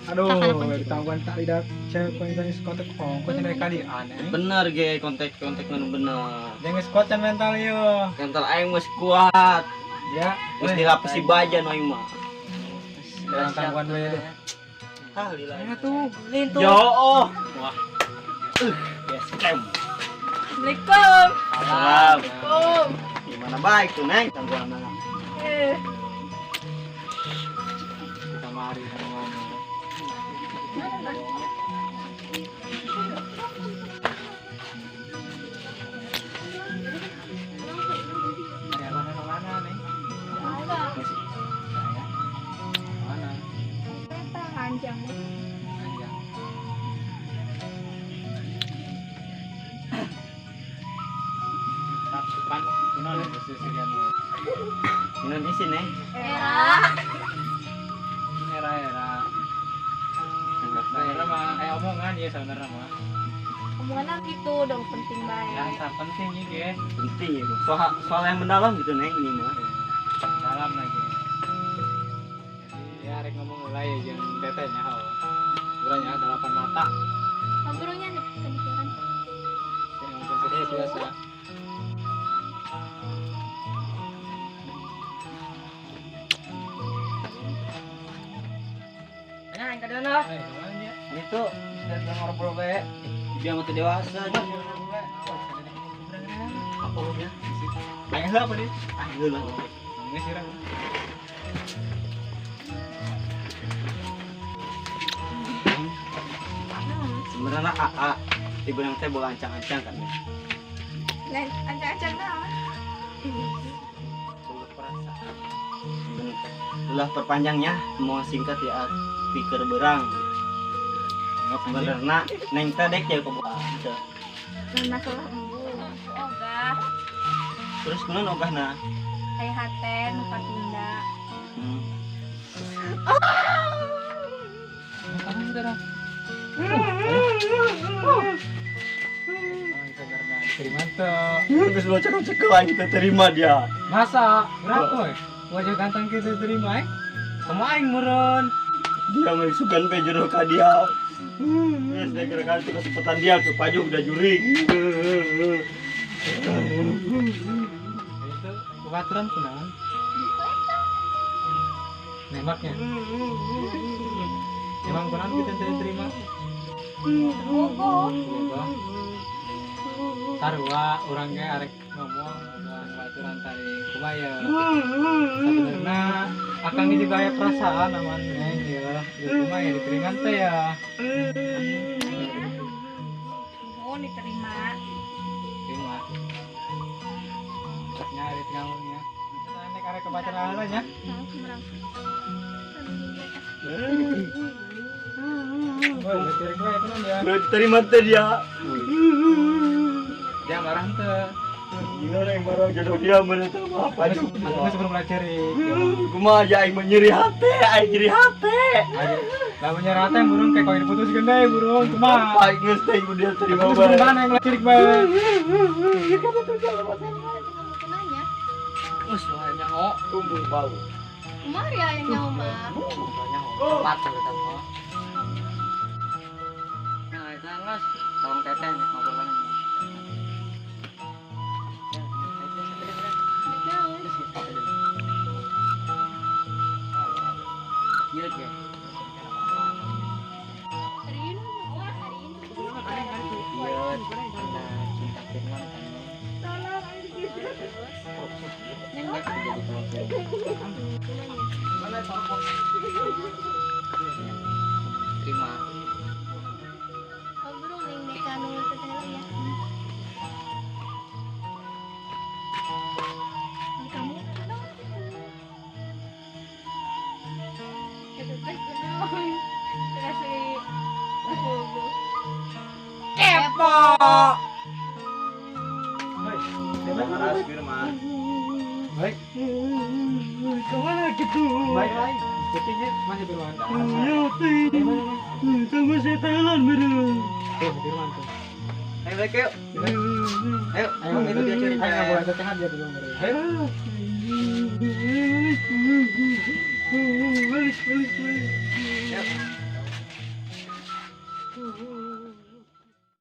Aduh, ditangguhan tak lihat cewek konteks kontak kok cewek kali aneh. Bener ge kontak-kontak nu bener. Jangan skuatan mental yo. Mental aing mah kuat. Ya, Geus dilapisi baja nu aing mah. Jangan tangguhan we deh. Ah, lila. tuh. Lintu. Yo. Wah. Yes, kem. Assalamualaikum. Salam. Assalamualaikum. Gimana baik tuh, Neng? Tangguhan mana? Kita mari tangguhan. Ada mana nih? Mana? Panjang. Kan kunaon sisian we. Minum isi, Neng. Era. Era. Era mah omongan ya sebenarnya mah. Omongan gitu dong penting banget. Yang tak penting juga ya. Penting itu. Soal yang mendalam gitu, Neng, ini mah. Dalam lagi. Jadi ya rek ngomong mulai jeung tetenya hau. Urangnya 8 mata. Ngobrolnya nih pemikiran. Yang ngomong serius biasa. Nah, yang kadana. Ayo, kemana dia? Itu sudah ngobrol bae. Dia mah teu dewasa. Apa ya? Ayo apa nih? Ah, heula. Nangis sirang. Sebenarnya AA ibu yang teh bola ancang-ancang kan. Nen, ancang-ancang naon? Bola perasaan. Ulah perpanjangnya mau singkat ya pikir berang. Sebenarnya neng teh dek ya kok teu. Nana salah embu. Ogah. Terus kunaon ogahna? Kayak haten lupa tinda. Kamu udah. Terima tuh. Geus lo cek lagi teh terima dia. Masa berapa? Wajah ganteng kita terima sama aing meureun. Dia mah sugan pe jero ka dia. Geus dek kan kesempatan dia ke paju udah jurig. Itu kebaturan kunaon? Nembaknya. Emang kunaon kita terima? Bogo. Sarua orangnya arek ngomong baturan tadi kumaya. Sebenarnya akang juga aya perasaan aman neng ya. Di kumaya diterima teh ya. Oh, diterima. Terima. Nyari ngomongnya. Nek arek kebacaran alanya. Nah, merang. Oh, diterima ya kunaon ya. Terima teh dia. Dia marah teh. Gimana yang marah jodoh dia mana teh apa Geus sebelum belajar. kumaha aja aing nyeri hati, aing nyeri hati. Lamun nyerah teh burung kayak koin diputuskeun deui burung kumaha. Apa geus teh dia terima Terima bae. mana yang cilik bae. Kenanya? Us banyak oh, tumbung bau. Kumari ya yang nyawa mah. Banyak oh. Empat kita mah. Nah, itu Mas, tolong teteh nih ngobrolan ini. Iya, ya. Hari ini, wah hari ini. Iya, cinta firman kan. Yang enggak jadi keluarga. Terima. Oh, burung ning mekanu teteh ya. Kamu kenal? Kasih bogo. Kepo. Terima kasih firman. Baik. Kemana gitu? Baik baik. Sepertinya masih berwanda. Kamu saya Thailand bener. Tuh, Firman tuh. Ayo balik yuk. Ayo, Ayo, itu dia cerita. Ayo, boleh tetehan dia dulu. Ayo. Balik.